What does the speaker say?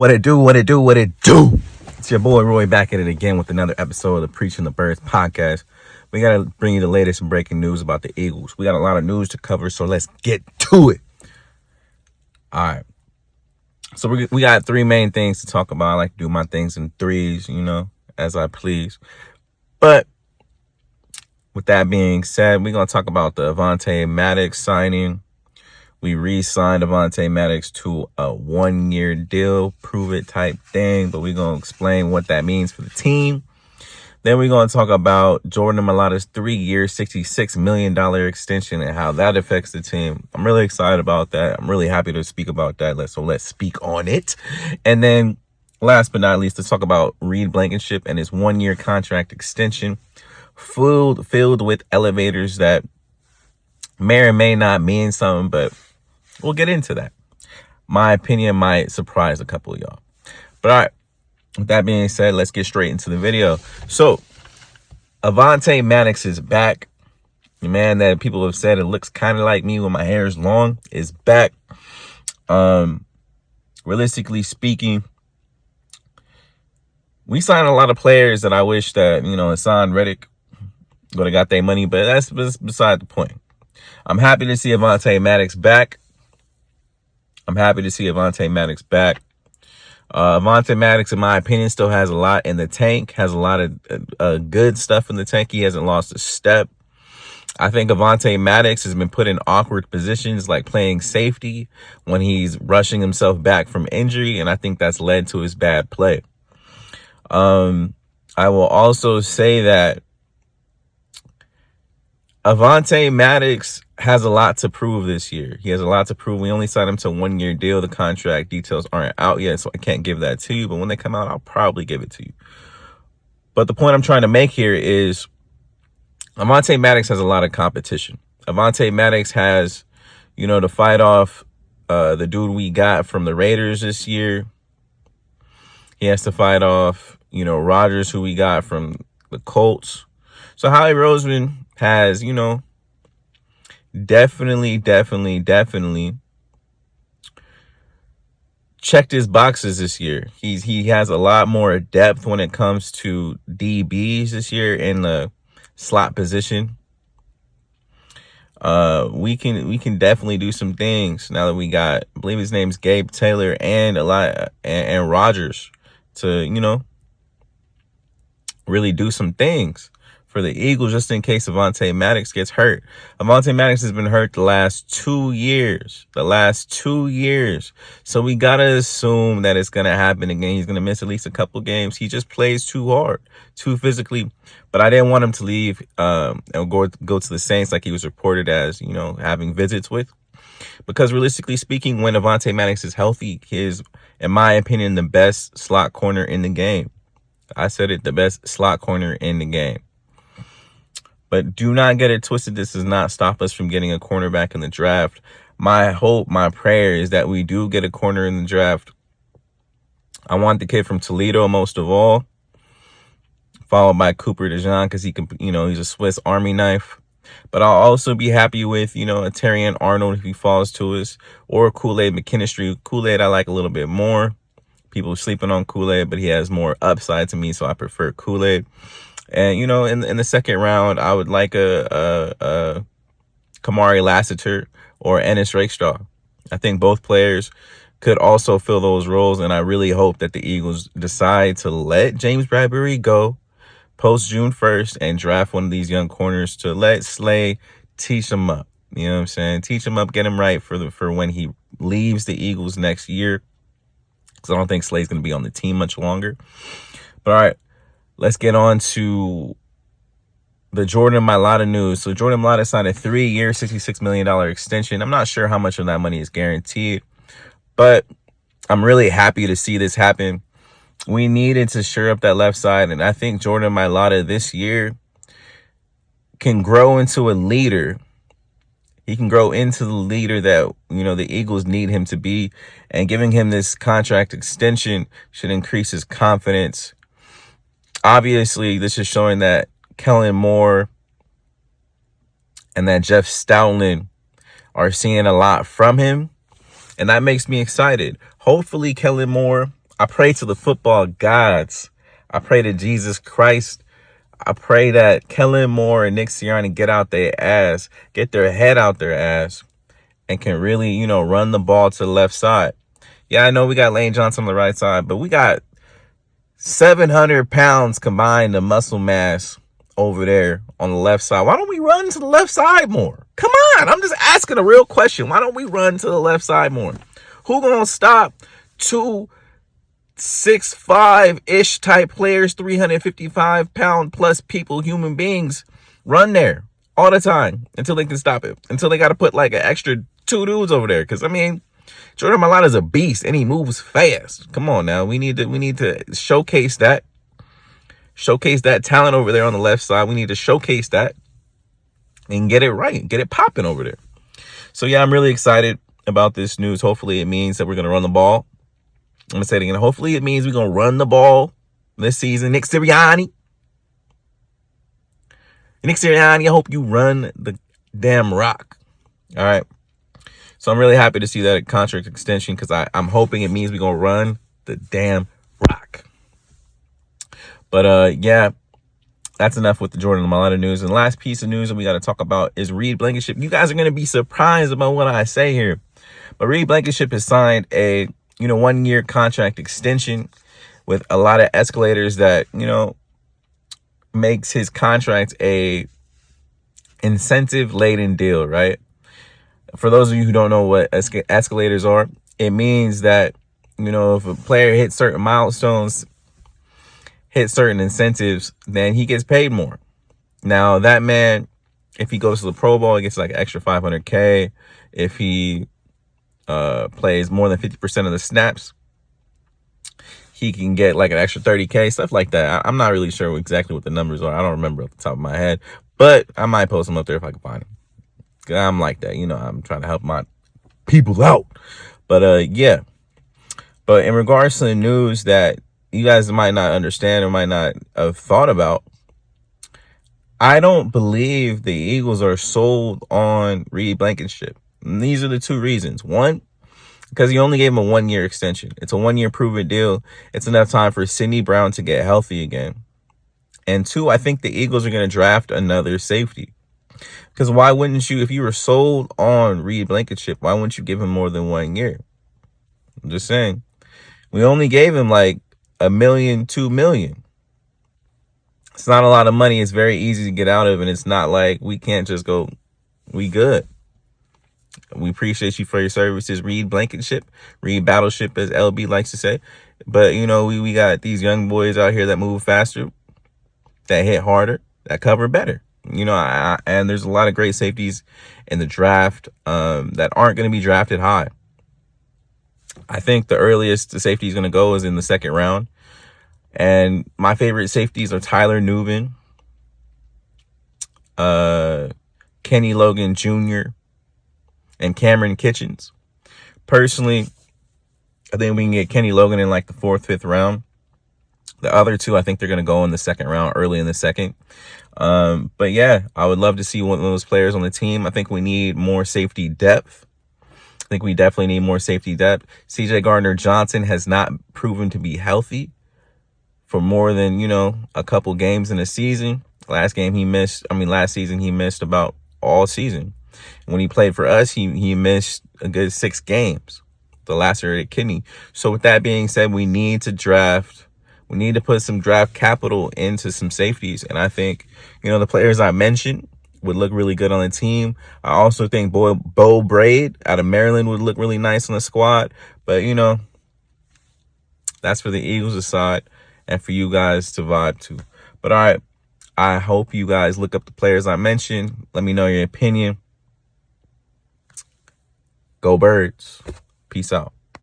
What it do, what it do, what it do. It's your boy Roy back at it again with another episode of the Preaching the Birds podcast. We got to bring you the latest and breaking news about the Eagles. We got a lot of news to cover, so let's get to it. All right. So we got three main things to talk about. I like to do my things in threes, as I please. But with that being said, we're going to talk about the Avonte Maddox signing. We re-signed Avonte Maddox to a 1-year deal, prove it type thing, but we're going to explain what that means for the team. Then we're going to talk about Jordan Mailata's 3-year, $66 million extension and how that affects the team. I'm really excited about that. I'm really happy to speak about that. So let's speak on it. And then last but not least, let's talk about Reed Blankenship and his 1-year contract extension filled with elevators that may or may not mean something, but we'll get into that. My opinion might surprise a couple of y'all. But all right, with that being said, let's get straight into the video. So, Avonte Maddox is back. The man that people have said it looks kind of like me when my hair is long is back. Realistically speaking, we signed a lot of players that I wish that, Hassan Reddick would have got their money, but that's beside the point. I'm happy to see Avonte Maddox back. Avonte Maddox, in my opinion, still has a lot in the tank, has a lot of good stuff in the tank. He hasn't lost a step. I think Avonte Maddox has been put in awkward positions like playing safety when he's rushing himself back from injury, and I think that's led to his bad play. I will also say that Avonte Maddox has a lot to prove this year. He has a lot to prove. We only signed him to a 1-year deal. The contract details aren't out yet, so I can't give that to you. But when they come out, I'll probably give it to you. But the point I'm trying to make here is Avonte Maddox has a lot of competition. Avonte Maddox has, to fight off the dude we got from the Raiders this year. He has to fight off, Rodgers, who we got from the Colts. So Howie Roseman has, definitely checked his boxes this year. He has a lot more depth when it comes to DBs this year in the slot position. We can definitely do some things now that we got, I believe his name's Gabe Taylor and and Rodgers to, really do some things for the Eagles, just in case Avonte Maddox gets hurt. Avonte Maddox has been hurt the last 2 years. So we got to assume that it's going to happen again. He's going to miss at least a couple games. He just plays too hard, too physically. But I didn't want him to leave and go to the Saints like he was reported as, having visits with. Because realistically speaking, when Avonte Maddox is healthy, he is, in my opinion, the best slot corner in the game. I said it, the best slot corner in the game. But do not get it twisted. This does not stop us from getting a cornerback in the draft. My hope, my prayer is that we do get a corner in the draft. I want the kid from Toledo most of all, followed by Cooper DeJean because he can, he's a Swiss Army knife. But I'll also be happy with, a Terrian Arnold if he falls to us, or Kool-Aid McKinstry. Kool-Aid I like a little bit more. People are sleeping on Kool-Aid, but he has more upside to me, so I prefer Kool-Aid. And, in the second round, I would like a Kamari Lassiter or Ennis Rakestraw. I think both players could also fill those roles, and I really hope that the Eagles decide to let James Bradbury go post June 1st and draft one of these young corners to let Slay teach them up. You know what I'm saying? Teach him up, get him right for when he leaves the Eagles next year, because I don't think Slay's going to be on the team much longer. But all right. Let's get on to the Jordan Mailata news. So Jordan Mailata signed a 3-year, $66 million extension. I'm not sure how much of that money is guaranteed, but I'm really happy to see this happen. We needed to shore up that left side, and I think Jordan Mailata this year can grow into a leader. He can grow into the leader that, the Eagles need him to be, and giving him this contract extension should increase his confidence. Obviously, this is showing that Kellen Moore and that Jeff Stoutland are seeing a lot from him, and that makes me excited. Hopefully, Kellen Moore, I pray to the football gods. I pray to Jesus Christ. I pray that Kellen Moore and Nick Sirianni get out their ass, get their head out their ass, and can really, run the ball to the left side. Yeah, I know we got Lane Johnson on the right side, but we got 700 pounds combined of muscle mass over there on the left side. Why don't we run to the left side more? Come on, I'm just asking a real question. Why don't we run to the left side more? Who gonna stop 2 6'5" type players, 355-pound plus people, human beings, run there all the time until they can stop it, until they got to put like an extra 2 dudes over there? Because I mean, Jordan Mailata is a beast and he moves fast. Come on now, we need to showcase that talent over there on the left side. We need to showcase that and get it right, get it popping over there. So yeah, I'm really excited about this news. Hopefully it means that we're going to run the ball. I'm going to say it again. Hopefully it means we're going to run the ball this season. Nick Sirianni, I hope you run the damn rock. All right. So I'm really happy to see that contract extension, because I'm hoping it means we're going to run the damn rock. But yeah, that's enough with the Jordan Mailata news. And the last piece of news that we got to talk about is Reed Blankenship. You guys are going to be surprised about what I say here. But Reed Blankenship has signed a 1-year contract extension with a lot of escalators that, makes his contract a incentive-laden deal, right? For those of you who don't know what escalators are, it means that, if a player hits certain milestones, hits certain incentives, then he gets paid more. Now, that man, if he goes to the Pro Bowl, he gets like an extra $500K. If he plays more than 50% of the snaps, he can get like an extra $30K, stuff like that. I'm not really sure exactly what the numbers are. I don't remember off the top of my head, but I might post them up there if I can find them. I'm like that, I'm trying to help my people out. But yeah. But in regards to the news that you guys might not understand or might not have thought about, I don't believe the Eagles are sold on Reed Blankenship. And these are the 2 reasons. One, because he only gave him a 1-year extension. It's a 1-year proven deal. It's enough time for Sidney Brown to get healthy again. And 2, I think the Eagles are going to draft another safety. Because why wouldn't you, if you were sold on Reed Blankenship, why wouldn't you give him more than 1 year? I'm just saying. We only gave him like $1 million, $2 million. It's not a lot of money. It's very easy to get out of, and it's not like we can't just go, we good. We appreciate you for your services, Reed Blankenship, Reed Battleship, as LB likes to say. But, we got these young boys out here that move faster, that hit harder, that cover better. And there's a lot of great safeties in the draft that aren't going to be drafted high. I think the earliest the safety is going to go is in the 2nd round. And my favorite safeties are Tyler Nubin, Kenny Logan Jr., and Cameron Kitchens. Personally, I think we can get Kenny Logan in like the 4th, 5th round. The other 2, I think they're going to go in the 2nd round, early in the 2nd. But yeah, I would love to see one of those players on the team. I think we need more safety depth. I think we definitely need more safety depth. CJ Gardner-Johnson has not proven to be healthy for more than, a couple games in a season. Last season he missed about all season. When he played for us, he missed a good 6 games, the lacerated kidney. So with that being said, we need to put some draft capital into some safeties. And I think, the players I mentioned would look really good on the team. I also think Bo Braid out of Maryland would look really nice on the squad. But, that's for the Eagles to decide and for you guys to vibe to. But all right, I hope you guys look up the players I mentioned. Let me know your opinion. Go Birds. Peace out.